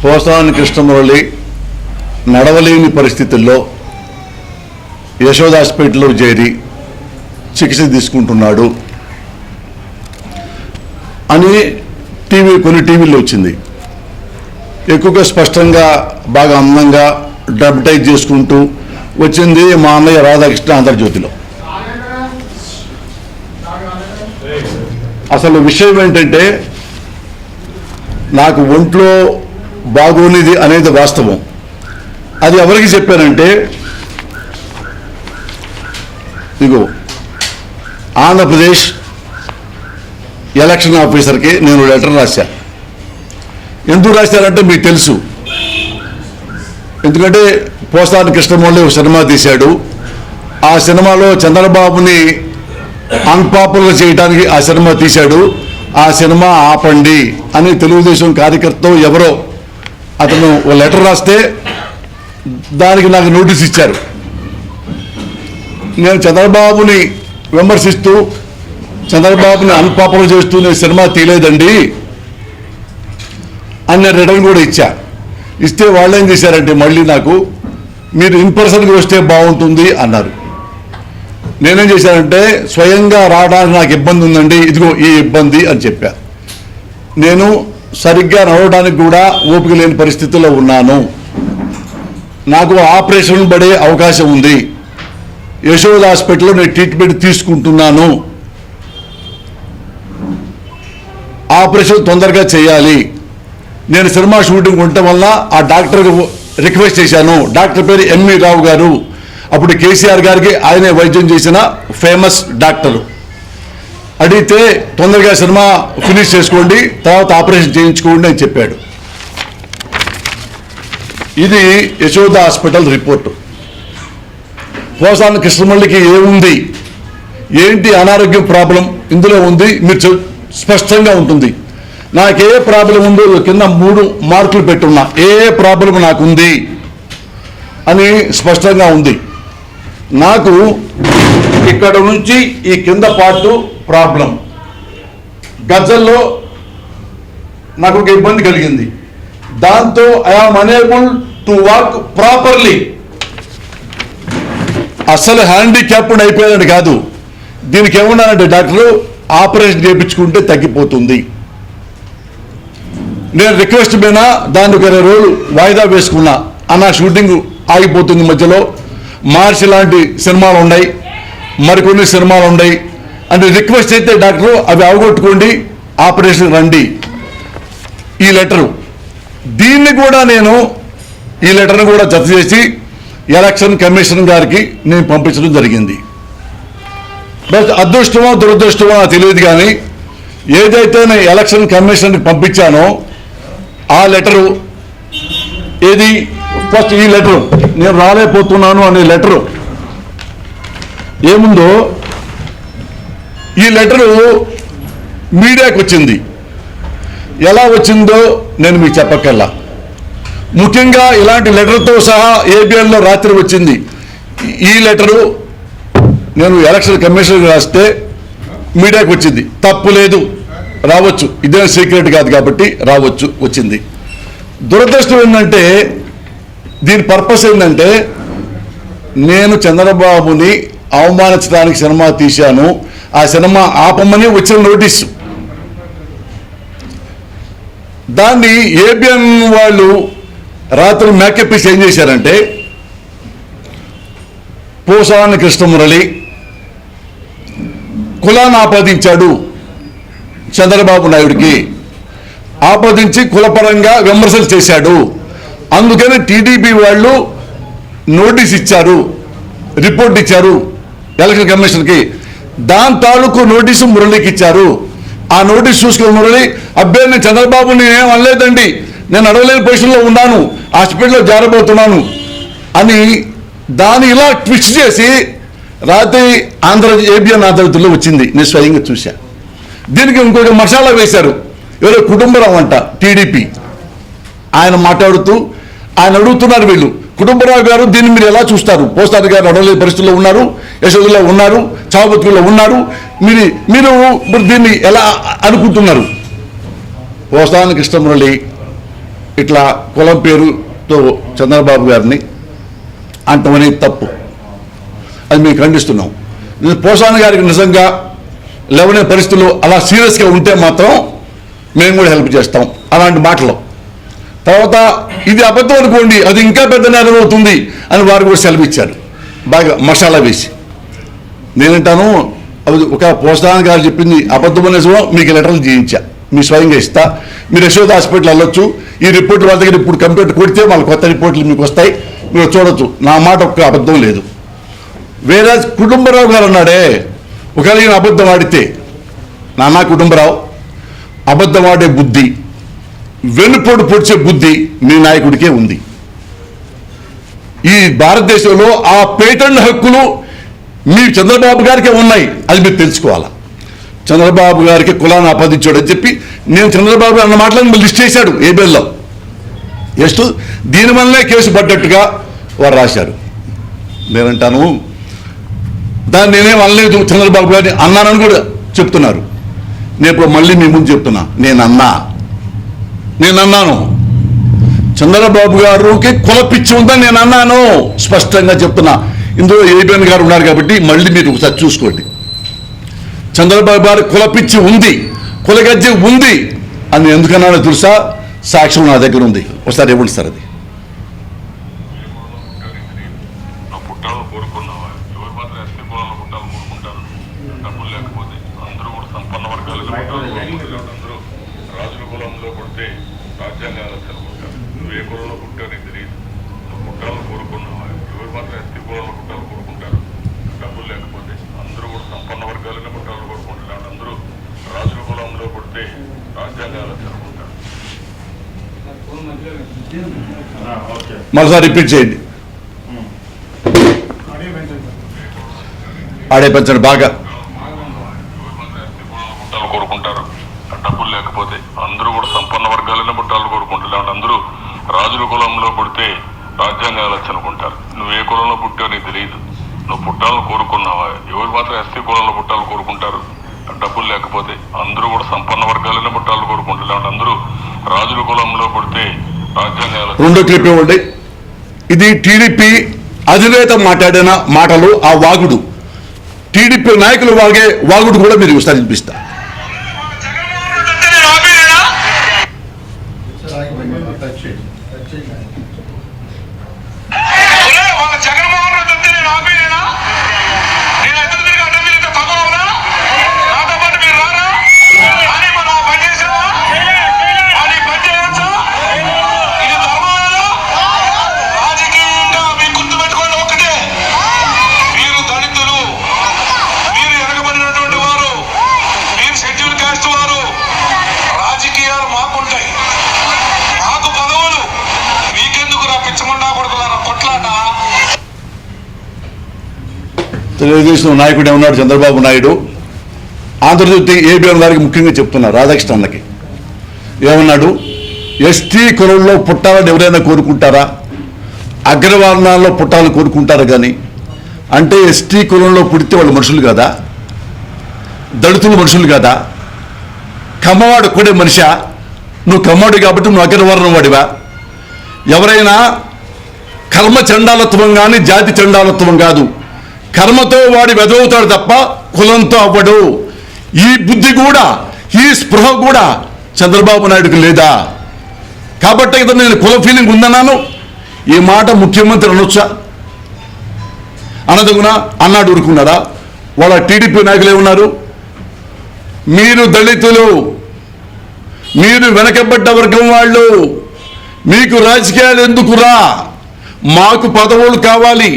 పోసాని కృష్ణమురళి నడవలేని పరిస్థితుల్లో యశోద హాస్పిటల్లో చేరి చికిత్స తీసుకుంటున్నాడు అని కొన్ని టీవీల్లో వచ్చింది. ఎక్కువగా స్పష్టంగా బాగా అందంగా డ్రమటైజ్ చేసుకుంటూ వచ్చింది మా అన్నయ్య రాధాకృష్ణ ఆంధ్రజ్యోతిలో. అసలు విషయం ఏంటంటే నాకు ఒంట్లో బాగోనిది అనేది వాస్తవం. అది ఎవరికి చెప్పానంటే ఇగో ఆంధ్రప్రదేశ్ ఎలక్షన్ ఆఫీసర్కి నేను లెటర్ రాశా. ఎందుకు రాశారంటే మీకు తెలుసు, ఎందుకంటే పోసాని కృష్ణమురళి ఒక సినిమా తీశాడు. ఆ సినిమాలో చంద్రబాబుని అన్పాపులర్ చేయడానికి ఆ సినిమా తీశాడు. ఆ సినిమా ఆపండి అని తెలుగుదేశం కార్యకర్త ఎవరో అతను ఒక లెటర్ రాస్తే దానికి నాకు నోటీస్ ఇచ్చారు. నేను చంద్రబాబుని విమర్శిస్తూ చంద్రబాబుని అన్పాపులర్ చేస్తూ నేను సినిమా తీయలేదండి అని రిటర్న్ కూడా ఇచ్చా. ఇస్తే వాళ్ళు ఏం చేశారంటే మళ్ళీ నాకు మీరు ఇన్ పర్సన్కి వస్తే బాగుంటుంది అన్నారు. నేనేం చేశానంటే స్వయంగా రావడానికి నాకు ఇబ్బంది ఉందండి, ఇదిగో ఈ ఇబ్బంది అని చెప్పా. నేను సరిగ్గా నడవడానికి కూడా ఓపిక లేని పరిస్థితుల్లో ఉన్నాను. నాకు ఆపరేషన్ పడే అవకాశం ఉంది. యశోద హాస్పిటల్లో నేను ట్రీట్మెంట్ తీసుకుంటున్నాను. ఆపరేషన్ తొందరగా చేయాలి. నేను సినిమా షూటింగ్ ఉండటం వల్ల ఆ డాక్టర్కి రిక్వెస్ట్ చేశాను. డాక్టర్ పేరు ఎంవి రావు గారు, అప్పుడు కేసీఆర్ గారికి ఆయనే వైద్యం చేసిన ఫేమస్ డాక్టరు. అడిగితే తొందరగా సినిమా ఫినిష్ చేసుకోండి, తర్వాత ఆపరేషన్ చేయించుకోండి అని చెప్పాడు. ఇది యశోద హాస్పిటల్ రిపోర్టు. పోసాని కృష్ణమురళికి ఏముంది, ఏంటి అనారోగ్యం ప్రాబ్లం ఇందులో ఉంది, మీరు స్పష్టంగా ఉంటుంది. నాకు ఏ ప్రాబ్లం ఉందో కింద 3 మార్కులు పెట్టున్నా, ఏ ప్రాబ్లం నాకుంది అని స్పష్టంగా ఉంది. నాకు ఇక్కడ నుంచి ఈ కింద పార్ట్ ప్రాబ్లం, గజ్జల్లో నాకు ఒక ఇబ్బంది కలిగింది. దాంతో I am unable to walk properly. అసలు హ్యాండిక్యాప్డ్ అయిపోయాడు కాదు. దీనికి ఏమన్నానంటే డాక్టరు ఆపరేషన్ చేయించుకుంటే తగ్గిపోతుంది. నేను రిక్వెస్ట్ మీద దాన్ని 20 రోజులు వాయిదా వేసుకున్నా. అన్న షూటింగ్ ఆగిపోతుంది మధ్యలో, మార్చి లాంటి సినిమాలు ఉన్నాయి, మరికొన్ని సినిమాలు ఉన్నాయి అంటే రిక్వెస్ట్ అయితే డాక్టరు అవి అవగొట్టుకోండి, ఆపరేషన్ రండి. ఈ లెటరు దీన్ని కూడా నేను ఈ లెటర్ను కూడా జత చేసి ఎలక్షన్ కమిషన్ గారికి నేను పంపించడం జరిగింది. బట్ అదృష్టమో దురదృష్టమో నాకు తెలియదు, కానీ ఏదైతే నేను ఎలక్షన్ కమిషన్కి పంపించానో ఆ లెటరు ఏది ఫస్ట్ ఈ లెటరు నేను రాలేకపోతున్నాను అనే లెటరు ఏముందో ఈ లెటరు మీడియాకి వచ్చింది. ఎలా వచ్చిందో నేను మీకు చెప్పక్కర్లా. ముఖ్యంగా ఇలాంటి లెటర్తో సహా ఏబిఎన్లో రాత్రి వచ్చింది. ఈ లెటరు నేను ఎలక్షన్ కమిషన్కి రాస్తే మీడియాకి వచ్చింది. తప్పు లేదు, రావచ్చు, ఇదేం సీక్రెట్ కాదు కాబట్టి రావచ్చు, వచ్చింది. దురదృష్టం ఏంటంటే దీని పర్పస్ ఏంటంటే నేను చంద్రబాబుని అవమానించడానికి సినిమా తీశాను, ఆ సినిమా ఆపమని వచ్చిన నోటీసు. దాన్ని ఏబిఎన్ వాళ్ళు రాత్రి మేకప్ ఏం చేశారంటే పోసాని కృష్ణమురళి కులాన్ని ఆపాదించాడు చంద్రబాబు నాయుడికి, ఆపాదించి కులపరంగా విమర్శలు చేశాడు. అందుకని టీడీపీ వాళ్ళు నోటీస్ ఇచ్చారు, రిపోర్ట్ ఇచ్చారు ఎలక్షన్ కమిషన్కి. దాని తాలూకు నోటీసు మురళికి ఇచ్చారు. ఆ నోటీస్ చూసుకున్న మురళి, అబ్బాయి నేను చంద్రబాబుని ఏం అనలేదండి, నేను అడగలేని పొజిషన్లో ఉన్నాను, హాస్పిటల్లో జారబోతున్నాను అని దాన్ని ఇలా ట్విస్ట్ చేసి రాత్రి ఏబిఎన్ ఆంధ్రజ్యోతిలో వచ్చింది. నేను స్వయంగా చూశా. దీనికి ఇంకొక మసాలా వేశారు, ఎవరో కుటుంబరావు అంట టీడీపీ. ఆయన మాట్లాడుతూ ఆయన అడుగుతున్నారు, వీళ్ళు కుటుంబరావు గారు దీన్ని మీరు ఎలా చూస్తారు, పోసాని గారు అడగలేని పరిస్థితుల్లో ఉన్నారు, యశోదలో ఉన్నారు, చావుబతుకుల్లో ఉన్నారు, మీరు దీన్ని ఎలా అనుకుంటున్నారు? పోసాని కృష్ణమురళి ఇట్లా కులం పేరుతో చంద్రబాబు గారిని అంటాం అనేది తప్పు. అది మేము ఖండిస్తున్నాం. పోసాని గారికి నిజంగా లేవనే పరిస్థితులు అలా సీరియస్గా ఉంటే మాత్రం మేము కూడా హెల్ప్ చేస్తాం అలాంటి మాటలు. తర్వాత ఇది అబద్ధం అనుకోండి, అది ఇంకా పెద్ద నేరం అవుతుంది అని వారు కూడా సెలవు ఇచ్చారు బాగా మసాలా వేసి. నేనంటాను అది ఒక పోసాని గారు చెప్పింది అబద్ధం అనేసో మీకు లెటర్లు చేయించా, మీ స్వయంగా ఇస్తా, మీరు యశోద హాస్పిటల్ వెళ్ళొచ్చు. ఈ రిపోర్ట్ వాళ్ళ దగ్గర ఇప్పుడు కంప్యూటర్ కొడితే వాళ్ళ కొత్త రిపోర్ట్లు మీకు వస్తాయి, మీరు చూడొచ్చు. నా మాట ఒక్క అబద్ధం లేదు. వేరే కుటుంబరావు గారు అన్నాడే, ఒకవేళ ఈయన అబద్ధం ఆడితే, నాన్న కుటుంబరావు అబద్ధం ఆడే బుద్ధి, వెన్నుపోటు పొడిచే బుద్ధి మీ నాయకుడికే ఉంది. ఈ భారతదేశంలో ఆ పేటెంట్ హక్కులు మీ చంద్రబాబు గారికే ఉన్నాయి, అది మీరు తెలుసుకోవాలా. చంద్రబాబు గారికి కులాన్ని ఆపాదించాడు అని చెప్పి నేను చంద్రబాబు అన్న మాటలను లిస్ట్ చేశాడు ఏబిఎల్లో. జస్ట్ దీనివల్లనే కేసు పడ్డట్టుగా వారు రాశారు. నేనంటాను దాన్ని నేనేం అనలేదు, చంద్రబాబు గారిని అన్నానని కూడా చెప్తున్నారు. నేను ఇప్పుడు మళ్ళీ మీ ముందు చెప్తున్నా, నేను అన్నాను చంద్రబాబు గారికి కుల పిచ్చి ఉందని నేను అన్నాను, స్పష్టంగా చెప్తున్నా. ఇందులో ఏబిఎన్ గారు ఉన్నారు కాబట్టి మళ్ళీ మీరు ఒకసారి చూసుకోండి. చంద్రబాబు గారు కుల పిచ్చి ఉంది, కులగజ్జె ఉంది అని ఎందుకన్నానో తెలుసా? సాక్ష్యం నా దగ్గర ఉంది, ఒకసారి ఇవ్వండి సార్. అది మరోసారి రిపీట్ చేయండి. ఆడే పెంచండి బాగా. కోరుకుంటారు, డబ్బులు లేకపోతే అందరూ కూడా సంపన్న వర్గాలనే పుట్టాలని కోరుకుంటారు. అందరూ రాజుల కులంలో పుడితే రాజ్యాంగం వెళ్ళొచ్చు అనుకుంటారు. నువ్వు ఏ కులంలో పుట్టావు నీకు తెలియదు, నువ్వు పుట్టాలని కోరుకున్నావా? ఎవరు మాత్రం ఎస్టీ కులంలో పుట్టాలని కోరుకుంటారు, డబ్బులు లేకపోతే అందరూ కూడా సంపన్న వర్గాలనే పుట్టాలని కోరుకుంటారు. అందరూ రాజుల కులంలో పుడితే రాజ్యాంగం వెళ్ళొచ్చు. రెండో క్లిప్ ఇవ్వండి. ఇది టీడీపీ అధినేత మాట్లాడిన మాటలు, ఆ వాగుడు, టీడీపీ నాయకులు వాగే వాగుడు కూడా మీరు ఒకసారి వినిపిస్తా. తెలుగుదేశం నాయకుడు ఏమన్నాడు చంద్రబాబు నాయుడు, ఆంధ్రజ్యోతి ఏబిఎన్ గారికి ముఖ్యంగా చెప్తున్నా, రాధాకృష్ణ అన్నకి ఏమన్నాడు? ఎస్టీ కులంలో పుట్టాలని ఎవరైనా కోరుకుంటారా? అగ్రవర్ణాల్లో పుట్టాలని కోరుకుంటారా? కానీ అంటే ఎస్టీ కులంలో పుడితే వాళ్ళు మనుషులు కదా, దళితులు మనుషులు కదా, కమ్మవాడు కూడా మనిషా? నువ్వు కమ్మవాడు కాబట్టి నువ్వు అగ్రవర్ణం వాడివా? ఎవరైనా కర్మ చండాలత్వం కానీ జాతి చండాలత్వం కాదు, కర్మతో వాడి వెదవుతాడు తప్ప కులంతో అవ్వడు. ఈ బుద్ధి కూడా, ఈ స్పృహ కూడా చంద్రబాబు నాయుడుకి లేదా? కాబట్టి కదా నేను కుల ఫీలింగ్ ఉందన్నాను. ఈ మాట ముఖ్యమంత్రి అనొచ్చా? అనదగునా? అన్నాడు ఊరుకున్నారా? వాళ్ళ టీడీపీ నాయకులు ఏమన్నారు? మీరు దళితులు, మీరు వెనకబడ్డ వర్గం వాళ్ళు, మీకు రాజకీయాలు ఎందుకురా? మాకు పదవులు కావాలి,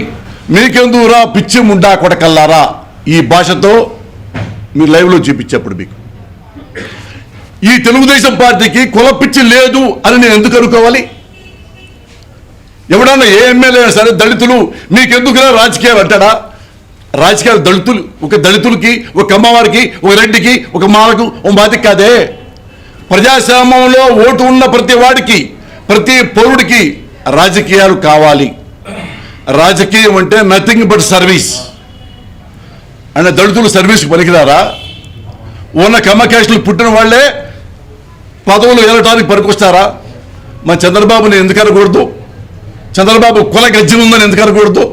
మీకెందుకురా పిచ్చి ముండా కొడకల్లారా? ఈ భాషతో మీరు లైవ్లో చూపించేప్పుడు మీకు ఈ తెలుగుదేశం పార్టీకి కుల పిచ్చి లేదు అని నేను ఎందుకు అనుకోవాలి? ఎవడన్నా ఏ ఎమ్మెల్యే సరే దళితులు మీకెందుకురా రాజకీయాలు అంటాడా? రాజకీయాలు దళితులు, ఒక దళితులకి, ఒక అమ్మవారికి, ఒక రెడ్డికి, ఒక మాలకు, ఒక మాదికి కాదే. ప్రజాస్వామ్యంలో ఓటు ఉన్న ప్రతి వాడికి, ప్రతి పౌరుడికి రాజకీయాలు కావాలి. రాజకీయం అంటే నథింగ్ బట్ సర్వీస్. అంటే దళితులు సర్వీస్కి పనికిరారా? ఉన్న కమ్మ క్యాస్టులు పుట్టిన వాళ్ళే పదవులు ఏలటానికి పనికొస్తారా? మన చంద్రబాబుని ఎందుకు అనకూడదు? చంద్రబాబు కుల గజ్జి ఉందని ఎందుకు అనకూడదు?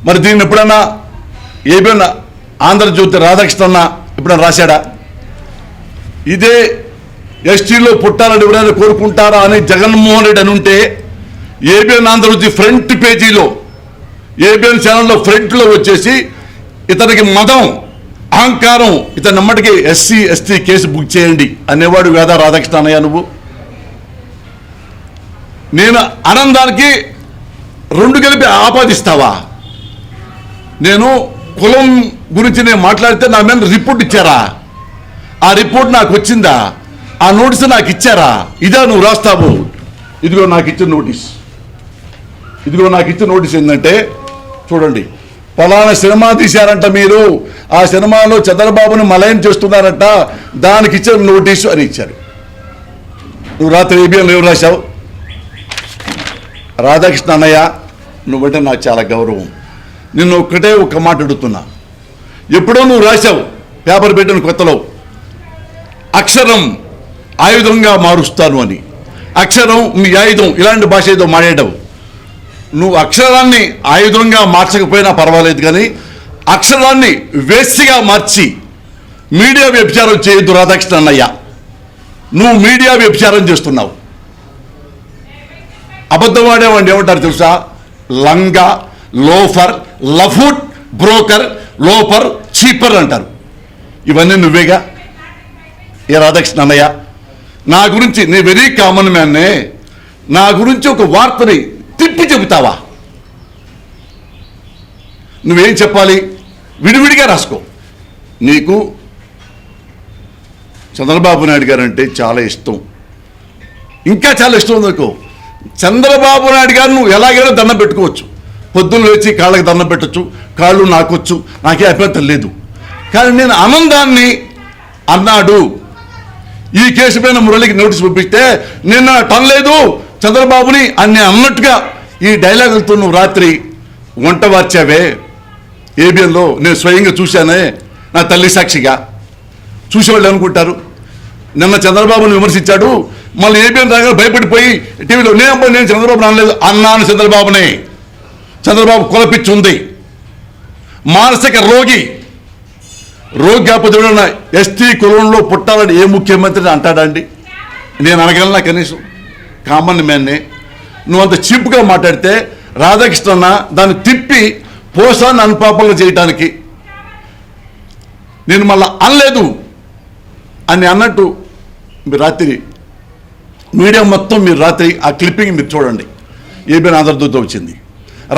మరి దీన్ని ఎప్పుడన్నా ఏమైనా ఆంధ్రజ్యోతి రాధాకృష్ణ ఎప్పుడన్నా రాశాడా? ఇదే ఎస్టీలో పుట్టాలని ఎవరైనా కోరుకుంటారా అని జగన్మోహన్ రెడ్డి అని ఉంటే ఏబిఎన్ ఆంధ్రజ్యోతి ఫ్రంట్ పేజీలో ఏబిఎన్ ఛానల్లో ఫ్రంట్లో వచ్చేసి ఇతనికి మదం అహంకారం ఇతని నమ్మటికి ఎస్సీ ఎస్టీ కేసు బుక్ చేయండి అనేవాడు వేదా రాధాకృష్ణ అన్నయ్య నువ్వు. నేను ఆనందానికి రెండు కలిపి ఆపాదిస్తావా? నేను కులం గురించి నేను మాట్లాడితే నా మీద రిపోర్ట్ ఇచ్చారా? ఆ రిపోర్ట్ నాకు వచ్చిందా? ఆ నోటీస్ నాకు ఇచ్చారా? ఇదా నువ్వు రాస్తావు? ఇదిగో నాకు ఇచ్చిన నోటీస్, ఇదిగో నాకు ఇచ్చిన నోటీస్ ఏంటంటే చూడండి, ఫలానా సినిమా తీశారంట మీరు, ఆ సినిమాలో చంద్రబాబుని మలయం చేస్తున్నారంట, దానికి ఇచ్చిన నోటీసు అని ఇచ్చారు. నువ్వు రాత్రి ఏబిఎన్లో ఏం రాశావు? రాధాకృష్ణ అన్నయ్య నువ్వంటే నాకు చాలా గౌరవం. నిన్ను ఒక్కటే ఒక్క మాట అడుగుతున్నా. ఎప్పుడో నువ్వు రాశావు పేపర్ పెట్టిన కొత్తలో, అక్షరం ఆయుధంగా మారుస్తాను అని. అక్షరం మీ ఆయుధం, ఇలాంటి భాష ఏదో మాట్లాడావు. నువ్వు అక్షరాన్ని ఆయుధంగా మార్చకపోయినా పర్వాలేదు, కానీ అక్షరాన్ని వేస్తిగా మార్చి మీడియా వ్యభిచారం చేయొద్దు రాధాకృష్ణ అన్నయ్య. నువ్వు మీడియా వ్యభిచారం చేస్తున్నావు. అబద్ధం ఆడేవాడిని ఏమంటారు తెలుసా? లంగా, లోఫర్, లఫూట్, బ్రోకర్, లోఫర్, చీపర్ అంటారు. ఇవన్నీ నువ్వేగా ఏ రాధాకృష్ణ అన్నయ్య? నా గురించి నీ వెరీ కామన్ మ్యాన్నే, నా గురించి ఒక వార్తని తిప్పి చెబుతావా? నువ్వేం చెప్పాలి? విడివిడిగా రాసుకో. నీకు చంద్రబాబు నాయుడు గారు అంటే చాలా ఇష్టం, ఇంకా చాలా ఇష్టం ఉంది నీకు. చంద్రబాబు నాయుడు గారు నువ్వు ఎలాగైనా దండం పెట్టుకోవచ్చు, పొద్దున్న లేచి కాళ్ళకి దండం పెట్టచ్చు, కాళ్ళు నాకొచ్చు, నాకే అభ్యంతరం లేదు. కానీ నేను ఆనందాన్ని అన్నాడు, ఈ కేసు పైన మురళికి నోటీస్ పంపిస్తే నిన్న టనలేదు చంద్రబాబుని అని అన్నట్టుగా ఈ డైలాగులతో నువ్వు రాత్రి వంట వార్చావే ఏబిఎన్లో. నేను స్వయంగా చూశానే, నా తల్లి సాక్షిగా. చూసేవాళ్ళు అనుకుంటారు నిన్న చంద్రబాబుని విమర్శించాడు, మళ్ళీ ఏబిఎన్ రాగానే భయపడిపోయి టీవీలో నేను చంద్రబాబు అనలేదు అన్నాను. చంద్రబాబుని, చంద్రబాబు కులపిచ్చి ఉంది, మానసిక రోగి. రోగి కాకపోతే ఎస్టీ కులంలో పుట్టాలని ఏ ముఖ్యమంత్రిని అంటాడండి? నేను అనగలనా? కనీసం కామన్ మ్యాన్నే. నువ్వు అంత చీప్గా మాట్లాడితే రాధాకృష్ణ దాన్ని తిప్పి పోసాన్ని అనుపాపంగా చేయటానికి నేను మళ్ళీ అనలేదు అని అన్నట్టు మీరు రాత్రి మీడియా మొత్తం మీరు రాత్రి ఆ క్లిప్పింగ్ మీరు చూడండి. ఏబిఎన్ ఆంధ్రజ్యోతితో వచ్చింది.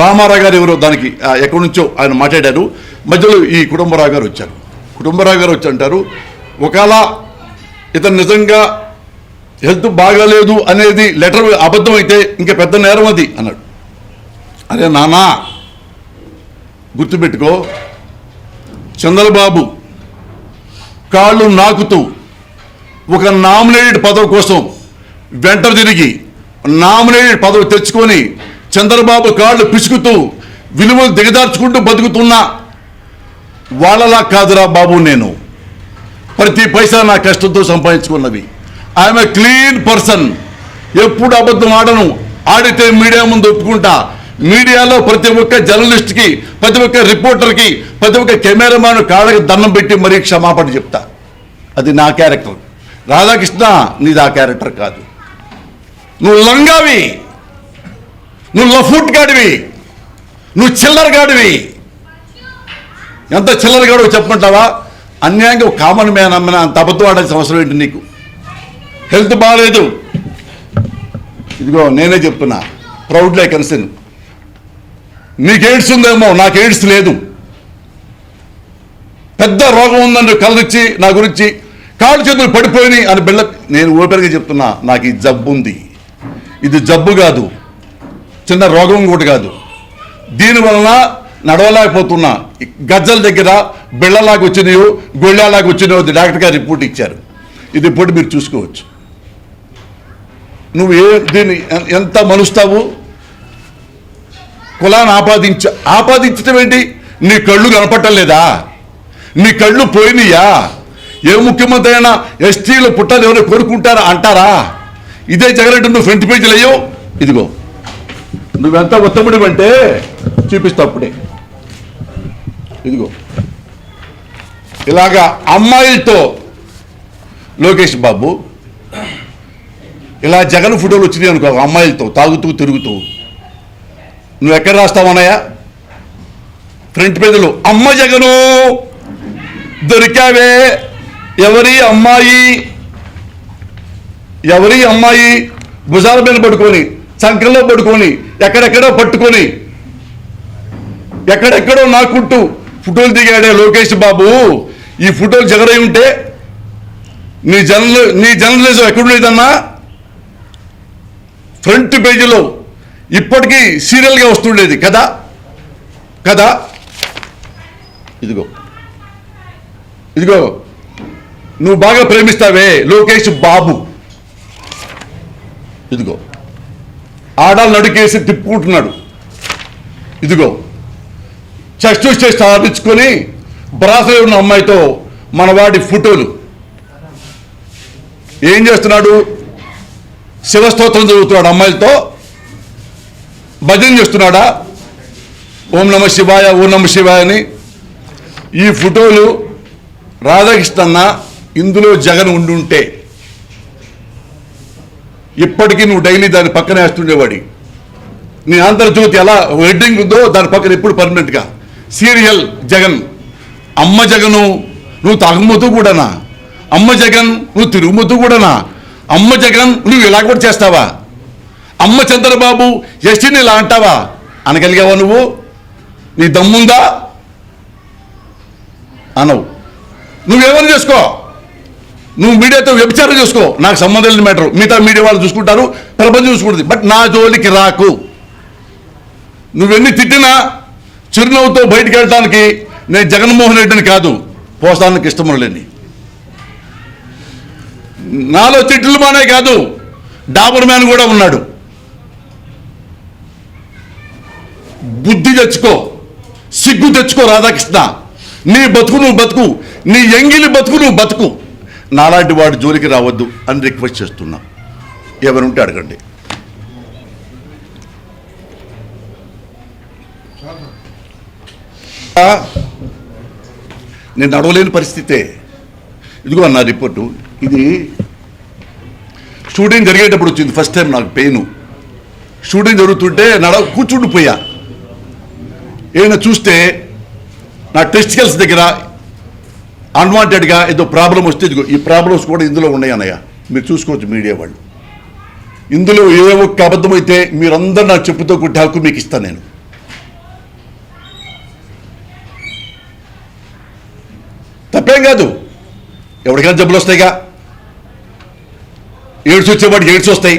రామారావు గారు ఎవరో దానికి ఎక్కడి నుంచో ఆయన మాట్లాడారు. మధ్యలో ఈ కుటుంబరావు గారు వచ్చారు. కుటుంబరావు గారు వచ్చి అంటారు, ఒకవేళ ఇతను నిజంగా హెల్త్ బాగాలేదు అనేది లెటర్ అబద్ధం అయితే ఇంకా పెద్ద నేరం అది అన్నాడు. అరే నానా, గుర్తుపెట్టుకో, చంద్రబాబు కాళ్ళు నాకుతూ ఒక నామినేటెడ్ పదవి కోసం వెంట తిరిగి నామినేటెడ్ పదవి తెచ్చుకొని చంద్రబాబు కాళ్ళు పిసుకుతూ విలువలు దిగదార్చుకుంటూ బతుకుతున్నా వాళ్ళలా కాదురా బాబు. నేను ప్రతి పైసా నా కష్టంతో సంపాదించుకున్నవి. I'm a clean person. ఎప్పుడు అబద్ధం ఆడను, ఆడితే మీడియా ముందు ఒప్పుకుంటా. మీడియాలో ప్రతి ఒక్క జర్నలిస్ట్కి, ప్రతి ఒక్క రిపోర్టర్కి, ప్రతి ఒక్క కెమెరామ్యాన్ కాళ్ళకి దండం పెట్టి మరీ క్షమాపణ చెప్తా. అది నా క్యారెక్టర్. రాధాకృష్ణ నీది ఆ క్యారెక్టర్ కాదు. నువ్వు లంగావి, నువ్వు లఫూట్ గాడివి, నువ్వు చిల్లర గాడివి. ఎంత చిల్లర గాడో చెప్పమంటావా? అన్యాయంగా కామన్ మ్యాన్ అమ్మిన అంత అబద్ధం ఆడాల్సిన అవసరం ఏంటి నీకు? హెల్త్ బాగాలేదు, ఇదిగో నేనే చెప్తున్నా, ప్రౌడ్లీ కన్సర్న్. నీకు ఎయిడ్స్ ఉందేమో, నాకు ఎయిడ్స్ లేదు. పెద్ద రోగం ఉందని కలరిచ్చి నా గురించి కాళ్ళు చేతులు పడిపోయినాయి అని బిళ్ళ. నేను ఓపెన్గా చెప్తున్నా, నాకు ఈ జబ్బు ఉంది. ఇది జబ్బు కాదు, చిన్న రోగం కూడా కాదు. దీనివలన నడవలేకపోతున్నా. గజ్జల దగ్గర బిళ్ళలాగా వచ్చినాయో గొళ్ళలాగా వచ్చినాయో డాక్టర్ గారు రిపోర్ట్ ఇచ్చారు. ఇది రిపోర్ట్ మీరు చూసుకోవచ్చు. నువ్వు దీన్ని ఎంత మలుస్తావు? కులాన్ని ఆపాదించటం ఏంటి? నీ కళ్ళు కనపడటం లేదా? నీ కళ్ళు పోయినాయా? ఏ ముఖ్యమంత్రి అయినా ఎస్టీలు పుట్టాలి ఎవరైనా కోరుకుంటారా అంటారా? ఇదే జగన్ నువ్వు ఫ్రంట్ పేజీలు అయ్యో ఇదిగో నువ్వెంత ఉత్తముడి అంటే చూపిస్తా అప్పుడే. ఇదిగో ఇలాగా అమ్మాయిలతో లోకేష్ బాబు ఇలా జగన్ ఫోటోలు వచ్చినాయి అనుకో, అమ్మాయిలతో తాగుతూ తిరుగుతూ, నువ్వు ఎక్కడ రాస్తావనయ్యా? ఫ్రంట్ పేజీలో అమ్మ జగను దొరికావే, ఎవరి అమ్మాయి భుజాల మీద పట్టుకొని, చంకల్లో పట్టుకొని, ఎక్కడెక్కడో పట్టుకొని, ఎక్కడెక్కడో నాకుంటూ ఫోటోలు దిగాడే లోకేష్ బాబు. ఈ ఫోటోలు జగన్ అయి ఉంటే నీ జర్నలిజం ఎక్కడుండేదన్నా? ఫ్రంట్ పేజీలో ఇప్పటికీ సీరియల్గా వస్తుండేది కదా. ఇదిగో నువ్వు బాగా ప్రేమిస్తావే లోకేష్ బాబు, ఇదిగో ఆడాలు నడికేసి తిప్పుకుంటున్నాడు. ఇదిగో చెస్ట్ ఆడించుకొని బ్రాసలో ఉన్న అమ్మాయితో మనవాడి ఫోటోలు. ఏం చేస్తున్నాడు? శివస్తోత్రం చదువుతున్నాడు అమ్మాయిలతో, భజన చేస్తున్నాడా? ఓం నమ శివాయ అని. ఈ ఫోటోలు రాధాకృష్ణ ఇందులో జగన్ ఉండుంటే ఇప్పటికీ నువ్వు డైలీ దాని పక్కన వేస్తుండేవాడి. నీ ఆంధ్రజ్యోతి ఎలా వెడ్డింగ్ ఉందో దాని పక్కన ఎప్పుడు పర్మనెంట్గా సీరియల్ జగన్. అమ్మ జగను నువ్వు తాగుమోతూ కూడానా? అమ్మ జగన్ నువ్వు తిరుగుమోతూ కూడానా? అమ్మ జగన్ నువ్వు ఇలా కూడా చేస్తావా? అమ్మ చంద్రబాబు ఎస్టీని ఇలా అంటావా? అనగలిగావా నువ్వు? నీ దమ్ముందా? అనవు. నువ్వేమని చేసుకో, నువ్వు మీడియాతో వ్యభిచారం చేసుకో, నాకు సంబంధం లేని మ్యాటర్. మిగతా మీడియా వాళ్ళు చూసుకుంటారు, ప్రపంచం చూసుకుంటుంది. బట్ నా జోలికి రాకు. నువ్వెన్ని తిట్టినా చిరునవ్వుతో బయటికి వెళ్ళటానికి నేను జగన్మోహన్ రెడ్డిని కాదు, పోస్తానికి ఇష్టం లేని. నాలో తిట్లు మానే కాదు, డాబర్ మ్యాన్ కూడా ఉన్నాడు. బుద్ధి తెచ్చుకో, సిగ్గు తెచ్చుకో రాధాకృష్ణ. నీ బతుకు నువ్వు బతుకు, నీ ఎంగిలి బతుకు నువ్వు బతుకు. నాలాంటి వాడి జోలికి రావద్దు అని రిక్వెస్ట్ చేస్తున్నా. ఎవరుంటే అడగండి. నేను నడవలేని పరిస్థితే. ఇదిగో అన్న రిపోర్టు. ఇది షూటింగ్ జరిగేటప్పుడు వచ్చింది ఫస్ట్ టైం నాకు పెయిన్. షూటింగ్ జరుగుతుంటే కూర్చుండిపోయా. ఏమైనా చూస్తే నా టెస్టికల్స్ దగ్గర అన్వాంటెడ్గా ఏదో ప్రాబ్లం వస్తే ఇదిగో ఈ ప్రాబ్లమ్స్ కూడా ఇందులో ఉన్నాయి అన్నయ్య, మీరు చూసుకోవచ్చు మీడియా వాళ్ళు. ఇందులో ఏ ఒక్క అబద్ధమైతే మీరందరూ నా చెప్పుతో కొట్టి హక్కు మీకు ఇస్తాను నేను. తప్పేం కాదు, ఎవరికైనా జబ్బులు వస్తాయిగా. ఎయిడ్స్ వచ్చేవాడికి ఎయిడ్స్ వస్తాయి,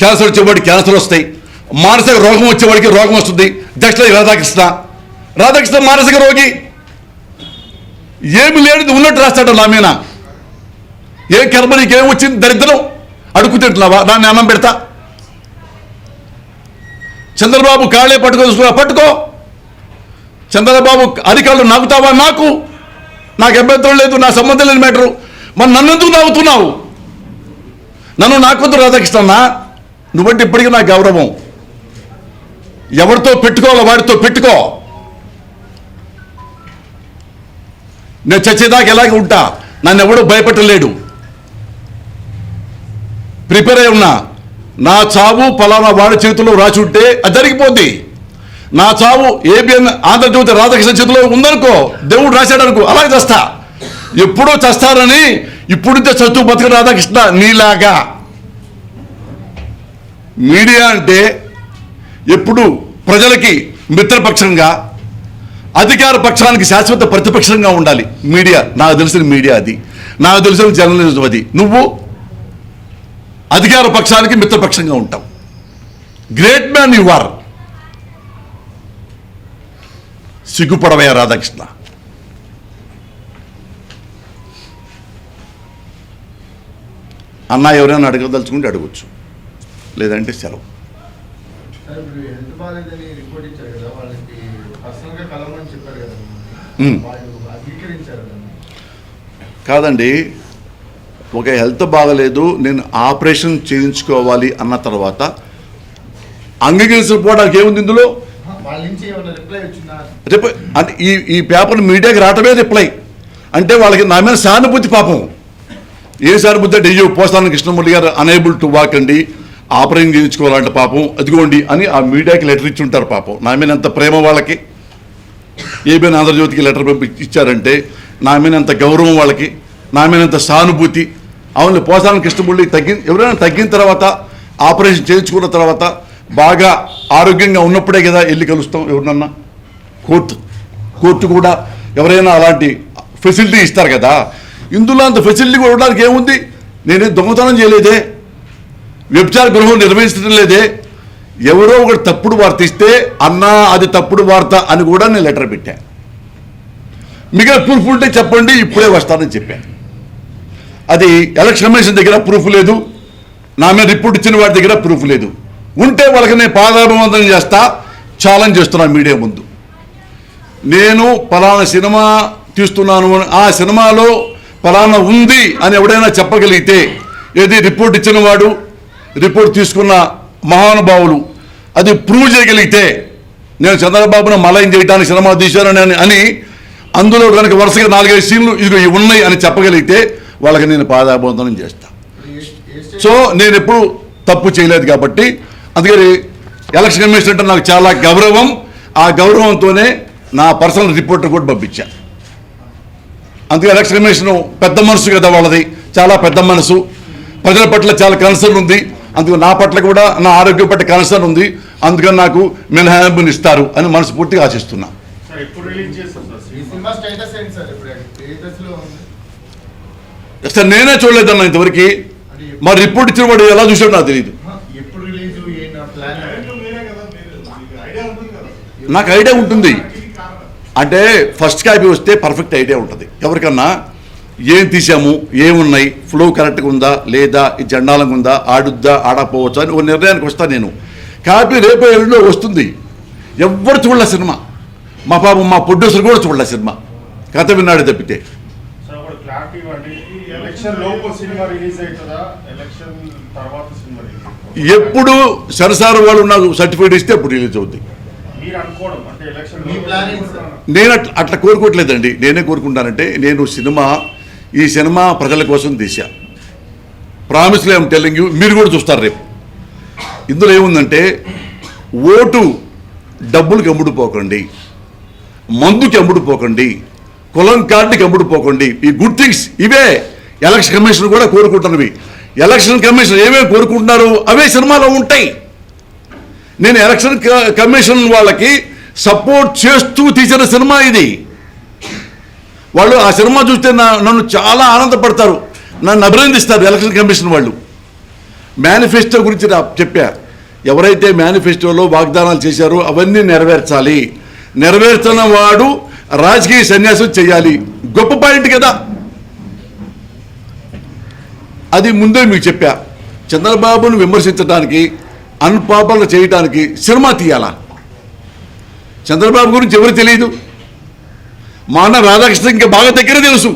క్యాన్సర్ వచ్చేవాడికి క్యాన్సర్ వస్తాయి, మానసిక రోగం వచ్చేవాడికి రోగం వస్తుంది. జస్ట్ రాధాకృష్ణ మానసిక రోగి. ఏమి లేనిది ఉన్నట్టు రాస్తాడు నా మీద. ఏ కర్మ నీకేం వచ్చింది? దరిద్రం. అడుగు తింటున్నావా? దాన్ని అన్నం పెడతా. చంద్రబాబు కాళ్ళే పట్టుకో. చంద్రబాబు అధికారులు నాకుతావా? నాకు అభ్యంతరం లేదు, నా సంబంధం లేని మ్యాటరు. మరి నన్ను ఎందుకు నాగుతున్నావు? నన్ను నాకొద్దు రాధాకృష్ణ. నువ్వంటే ఇప్పటికీ నా గౌరవం. ఎవరితో పెట్టుకోవాలో వాడితో పెట్టుకో. నేను చచ్చేదాకా ఎలాగే ఉంటా. నన్ను ఎవడో భయపెట్టలేడు. ప్రిపేర్ అయి ఉన్నా. నా చావు పలానా వాడి చేతిలో రాసి ఉంటే అది జరిగిపోద్ది. నా చావు ఏబిఎన్ ఆంధ్రజ్యోతి రాధాకృష్ణ చేతిలో ఉందనుకో, దేవుడు రాశాడనుకో, అలాగే చస్తా. ఎప్పుడో చస్తారని ఇప్పుడుంటే చస్తూ బతుక రాధాకృష్ణ నీలాగా. మీడియా అంటే ఎప్పుడు ప్రజలకి మిత్రపక్షంగా, అధికార పక్షానికి శాశ్వత ప్రతిపక్షంగా ఉండాలి మీడియా. నాకు తెలిసిన మీడియా అది, నాకు తెలిసిన జర్నలిజం అది. నువ్వు అధికార పక్షానికి మిత్రపక్షంగా ఉంటావు. Great man you are. సిగ్గుపడవయ్యా రాధాకృష్ణ. అన్న ఎవరైనా అడగదలుచుకుంటే అడగచ్చు, లేదంటే సెలవు. కాదండి, ఒక హెల్త్ బాగలేదు, నేను ఆపరేషన్ చేయించుకోవాలి అన్న తర్వాత అంగీకరించకపోవడానికి ఏముంది ఇందులో? రిప్లై అంటే ఈ పేపర్ మీడియాకి రావటమే రిప్లై అంటే వాళ్ళకి నా మీద సానుభూతి. పాపం ఏ సానుభూతి అంటే అయ్యో పోసాని కృష్ణమూర్తి గారు అనేబుల్ టు వాక్ అండి, ఆపరేషన్ చేయించుకోవాలంటే పాపం అదిగోండి అని ఆ మీడియాకి లెటర్ ఇచ్చి ఉంటారు. పాపం నా మీద ఎంత ప్రేమ వాళ్ళకి. ఏబిఎన్ ఆంధ్రజ్యోతికి లెటర్ ఇచ్చారంటే నా మీద ఎంత గౌరవం వాళ్ళకి, నా మీద ఎంత సానుభూతి. అవును, పోసాని కృష్ణమూర్తి ఎవరైనా తగ్గిన తర్వాత ఆపరేషన్ చేయించుకున్న తర్వాత బాగా ఆరోగ్యంగా ఉన్నప్పుడే కదా వెళ్ళి కలుస్తాం ఎవరినన్నా. కోర్టు కూడా ఎవరైనా అలాంటి ఫెసిలిటీ ఇస్తారు కదా. ఇందులో అంత ఫెసిలిటీ కూడా ఉండడానికి ఏముంది? నేనేం దొంగతనం చేయలేదే, వ్యభిచార గృహం నిర్వహించడం లేదే. ఎవరో ఒకటి తప్పుడు వార్త ఇస్తే అన్నా అది తప్పుడు వార్త అని కూడా నేను లెటర్ పెట్టాను. మిగతా ప్రూఫ్ ఉంటే చెప్పండి, ఇప్పుడే వస్తానని చెప్పాను. అది ఎలక్షన్ కమిషన్ దగ్గర ప్రూఫ్ లేదు, నా మీద రిపోర్ట్ ఇచ్చిన వాడి దగ్గర ప్రూఫ్ లేదు. ఉంటే వాళ్ళకి నేను పాదాభివందనం చేస్తా, ఛాలెంజ్ చేస్తున్నా మీడియా ముందు. నేను పలానా సినిమా తీస్తున్నాను, ఆ సినిమాలో పలానా ఉంది అని ఎవడైనా చెప్పగలిగితే, ఏది రిపోర్ట్ ఇచ్చిన వాడు, రిపోర్ట్ తీసుకున్న మహానుభావులు అది ప్రూవ్ చేయగలిగితే, నేను చంద్రబాబును మలయం చేయడానికి సినిమా తీశానని అని అందులో కనుక వరుసగా 4-5 సీన్లు ఇదిగో ఉన్నాయి అని చెప్పగలిగితే వాళ్ళకి నేను పాదాభివందనం చేస్తా. సో నేను ఎప్పుడు తప్పు చేయలేదు కాబట్టి అందుకని ఎలక్షన్ కమిషన్ అంటే నాకు చాలా గౌరవం. ఆ గౌరవంతోనే నా పర్సనల్ రిపోర్టర్ కూడా పంపించా. అందుకే ఎలక్షన్ కమిషన్ పెద్ద మనసు కదా వాళ్ళది, చాలా పెద్ద మనసు, ప్రజల పట్ల చాలా కన్సర్న్ ఉంది. అందుకు నా పట్ల కూడా నా ఆరోగ్యం పట్ల కన్సర్న్ ఉంది. అందుకని నాకు మినహాయింపుని ఇస్తారు అని మనస్ఫూర్తిగా ఆశిస్తున్నా. సార్ నేనే చూడలేదన్నా ఇంతవరకు. మరి రిపోర్ట్ ఇచ్చిన వాడు ఎలా చూసాడు నాకు తెలియదు. నాకు ఐడియా ఉంటుంది అంటే ఫస్ట్ కాపీ వస్తే పర్ఫెక్ట్ ఐడియా ఉంటుంది ఎవరికన్నా. ఏం తీసాము, ఏమున్నాయి, ఫ్లో కరెక్ట్గా ఉందా లేదా, ఈ జెండాలంగా ఉందా, ఆడుద్దా ఆడకపోవచ్చా అని ఒక నిర్ణయానికి వస్తాను నేను. కాపీ రేపో ఎల్లుండో వస్తుంది. ఎవ్వరు చూడలే సినిమా. మా పాపం మా ప్రొడ్యూసర్ కూడా చూడలే సినిమా, కథ విన్నాడు తప్పితే. ఎప్పుడు సెన్సార్ వాళ్ళు నాకు సర్టిఫికేట్ ఇస్తే అప్పుడు రిలీజ్ అవుతుంది. నేను అట్లా కోరుకోవట్లేదండి. నేనే కోరుకుంటానంటే నేను ఈ సినిమా ప్రజల కోసం తీసా. ప్రామిస్లీ ఐఎమ్ టెల్లింగ్ యూ, మీరు కూడా చూస్తారు రేపు. ఇందులో ఏముందంటే ఓటు డబ్బులకి అమ్ముడుపోకండి, మందుకి అమ్ముడుపోకండి, కులం కార్డుకి అమ్ముడుపోకండి. ఈ గుడ్ థింగ్స్ ఇవే ఎలక్షన్ కమిషన్ కూడా కోరుకుంటున్నవి. ఎలక్షన్ కమిషన్ ఏమేమి కోరుకుంటున్నారు అవే సినిమాలో ఉంటాయి. నేను ఎలక్షన్ కమిషన్ వాళ్ళకి సపోర్ట్ చేస్తూ తీసిన సినిమా ఇది. వాళ్ళు ఆ సినిమా చూస్తే నన్ను చాలా ఆనందపడతారు, నన్ను అభినందిస్తారు ఎలక్షన్ కమిషన్ వాళ్ళు. మేనిఫెస్టో గురించి చెప్పారు. ఎవరైతే మేనిఫెస్టోలో వాగ్దానాలు చేశారో అవన్నీ నెరవేర్చాలి. నెరవేర్చిన వాడు రాజకీయ సన్యాసం చేయాలి. గొప్ప పాయింట్ కదా అది. ముందే మీకు చెప్పా, చంద్రబాబును విమర్శించడానికి, అన్పాపులర్ చేయడానికి సినిమా తీయాలా? చంద్రబాబు గురించి ఎవరు తెలియదు? మా అన్న రాధాకృష్ణ ఇంకా బాగా దగ్గర తెలుసు.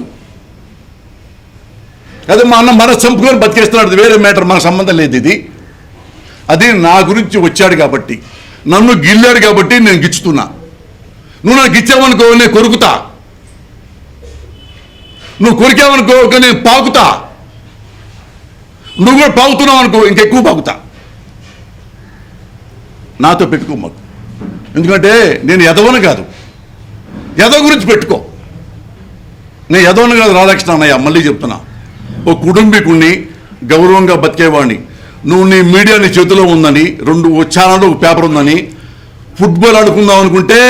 అదే మా అన్న మన చంపుకొని బతికేస్తున్నాడు, వేరే మ్యాటర్, మనకు సంబంధం లేదు ఇది. అది నా గురించి వచ్చాడు కాబట్టి, నన్ను గిల్లాడు కాబట్టి నేను గిచ్చుతున్నా. నువ్వు నాకు గిచ్చావనుకో నేను కొరుకుతా, నువ్వు కొరికావనుకో నేను పాకుతా, నువ్వు కూడా పాకుతున్నావు అనుకో ఇంకెక్కువ పాకుతా. నాతో పెట్టుకో మాకు, ఎందుకంటే నేను ఎదవను కాదు. ఎదవ గురించి పెట్టుకో, నేను ఎదవను కాదు రాధాకృష్ణ అన్నయ్య. మళ్ళీ చెప్తున్నా, ఓ కుటుంబీకుణ్ణి, గౌరవంగా బతికేవాడిని. నువ్వు నీ మీడియా నీ చేతిలో ఉందని, 2 ఛానళ్ళు, ఒక పేపర్ ఉందని ఫుట్బాల్ ఆడుకుందాం అనుకుంటే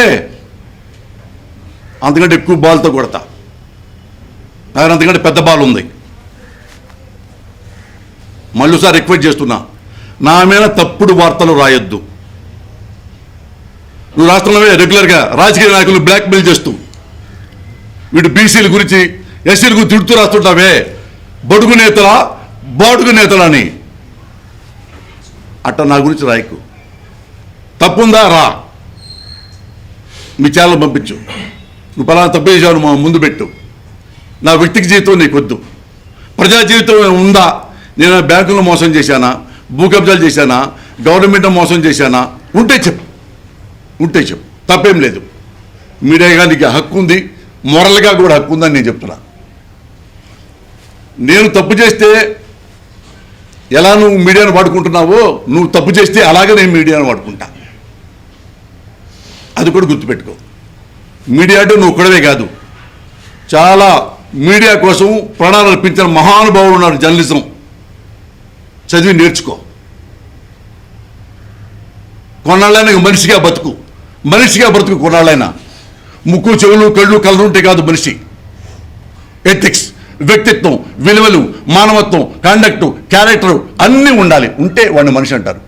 అంతకంటే ఎక్కువ బాల్తో కొడతా. నాకు అంతకంటే పెద్ద బాల్ ఉంది. మళ్ళీసారి రిక్వెస్ట్ చేస్తున్నా, నా మీద తప్పుడు వార్తలు రాయొద్దు. నువ్వు రాష్ట్రంలో రెగ్యులర్గా రాజకీయ నాయకులు బ్లాక్మెయిల్ చేస్తూ, వీడు బీసీల గురించి, ఎస్సీల గురించి తిడుతూ రాస్తుంటావే, బడుగు నేతలా బాడుగు నేతలా అని. అట్ట నా గురించి రాయకు. తప్పుందా రా, మీ ఛానల్ పంపించు. నువ్వు పలానా తప్పు చేసావు, ముందు పెట్టు. నా వ్యక్తిగత జీవితం నీకొద్దు. ప్రజా జీవితం ఉందా? నేను బ్యాంకులను మోసం చేశానా, భూ కబ్జాలు చేశానా, గవర్నమెంట్ మోసం చేశానా? ఉంటే చెప్పు, తప్పేం లేదు. మీడియా నీకు హక్కు ఉంది, మొరల్గా కూడా హక్కు ఉందని నేను చెప్తున్నా. నేను తప్పు చేస్తే ఎలా నువ్వు మీడియాను వాడుకుంటున్నావో, నువ్వు తప్పు చేస్తే అలాగే నేను మీడియాను వాడుకుంటా. అది కూడా గుర్తుపెట్టుకో. మీడియా అంటే నువ్వు ఒక్కడవే కాదు, చాలా మీడియా కోసం ప్రాణాలు అర్పించిన మహానుభావులు ఉన్నారు. జర్నలిజం చదివి నేర్చుకో. కొన్నాళ్ళైనా మనిషిగా బ్రతుకు కొన్నాళ్ళైనా. ముక్కు, చెవులు, కళ్ళు, కళ్ళు ఉంటే కాదు మనిషి. ఎథిక్స్, వ్యక్తిత్వం, విలువలు, మానవత్వం, కండక్టు, క్యారెక్టర్ అన్నీ ఉండాలి. ఉంటే వాడిని మనిషి అంటారు.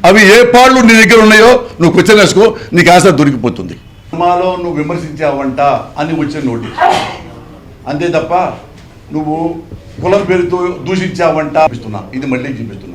అవి ఏ పాళ్ళు నీ దగ్గర ఉన్నాయో నువ్వు క్వశ్చన్ వేసుకో, నీకు ఆన్సర్ దొరికిపోతుంది. సినిమాలో నువ్వు విమర్శించావంట అని వచ్చిన నోటీస్, అంతే తప్ప నువ్వు కులం పేరుతో దూషించావంట చూపిస్తున్నా. ఇది మళ్ళీ చూపిస్తున్నా.